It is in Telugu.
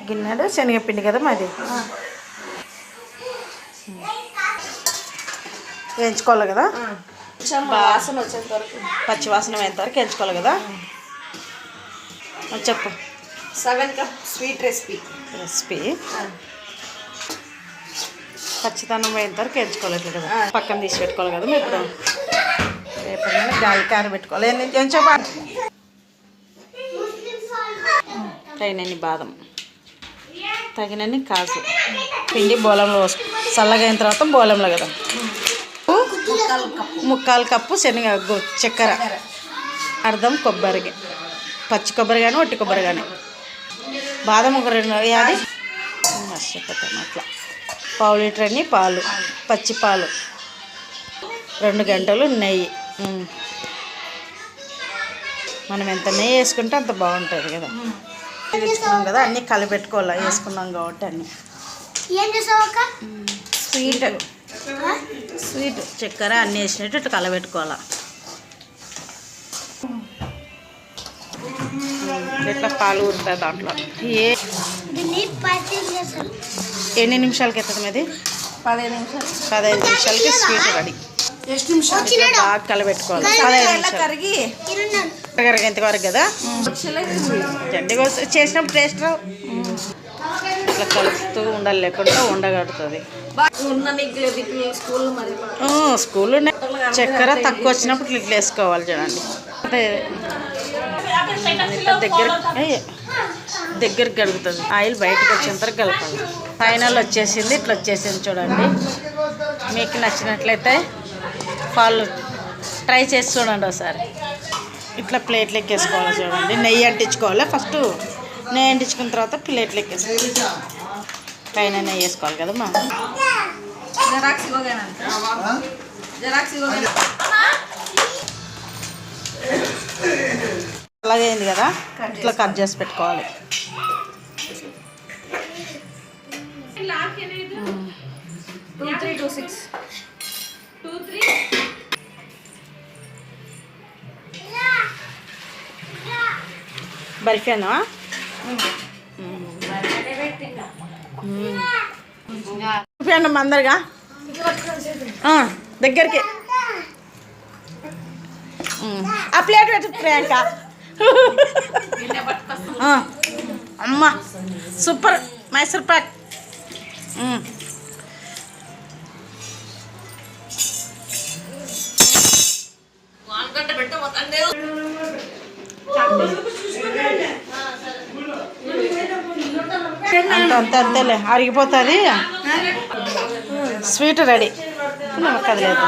గిన్నెడు శనగపిండి కదా మాది. వేయించుకోవాలి కదా, వాసన వచ్చేంత వరకు, పచ్చి వాసన అయ్యేంత వరకు వేయించుకోవాలి కదా. చెప్పు. 7 కప్ స్వీట్ రెసిపీ. పచ్చితనం పోయేంత వరకు వేయించుకోవాలి ఇట్లా కదా. పక్కన తీసి పెట్టుకోవాలి కదా. ఇప్పుడు రేపటి గాలి కార పెట్టుకోవాలి. ఏం చెప్పాలి. తగినన్ని బాదం, తగినన్ని కాజు, పిండి బోలంలో చల్లగా అయిన తర్వాత బోలంలో కదా. 1/4 కప్పు చక్కెర, అర్ధం కొబ్బరి, పచ్చి కొబ్బరి కానీ ఒట్టి కొబ్బరి కానీ, బాదం ఒక 2 వేయాలి. మర్చిపోతాం అట్లా. 1/2 లీటర్ అన్ని పాలు, పచ్చి పాలు, 2 గంటలు నెయ్యి. మనం ఎంత నెయ్యి వేసుకుంటే అంత బాగుంటుంది కదా. తెచ్చుకున్నాం కదా, అన్నీ కలిపెట్టుకోవాలి. వేసుకున్నాం కాబట్టి అన్నీ. స్వీట్ చక్కెర అన్నీ వేసినట్టు ఇట్లా కలబెట్టుకోవాలి. ఇట్లా పాలు ఊరుతాయి దాంట్లో. ఎన్ని నిమిషాలకి అవుతుంది అది? 15 నిమిషాలకి స్వీట్ రెడీ. బాగా కలబెట్టుకోవాలి. 15 నిమిషాలు కరిగేంతవరకు కదా. చేసినప్పుడు టేస్ట్ రావు. ఇట్లా కలుపుతూ ఉండాలి, లేకుండా ఉండగడుతుంది. స్కూల్లో చక్కెర తక్కువ వచ్చినప్పుడు ఇట్లా వేసుకోవాలి చూడండి. దగ్గరికి కలుగుతుంది. ఆయిల్ బయటకు వచ్చేంత కలపాలి. ఫైనల్ వచ్చేసింది, ఇట్లా వచ్చేసింది చూడండి. మీకు నచ్చినట్లయితే వాళ్ళు ట్రై చేసి చూడండి ఒకసారి. ఇట్లా ప్లేట్లోకి వేసుకోవాలి చూడండి. నెయ్యి అంటించుకోవాలి. ఫస్ట్ నెయ్యి అంటించుకున్న తర్వాత ప్లేట్లోకి వేసుకోవాలి. పైన నెయ్యి వేసుకోవాలి కదా మా. అలాగే అయింది కదా. ఇట్లా కట్ చేసి పెట్టుకోవాలి. బర్ఫీనా అందరుగా దగ్గరికి ఆ ప్లేట్ పెట్టు ప్రియాంక. అమ్మ సూపర్ మైసూర్ పాక్. అంతేలే, అరిగిపోతుంది. Sweet ready. కదలేదు.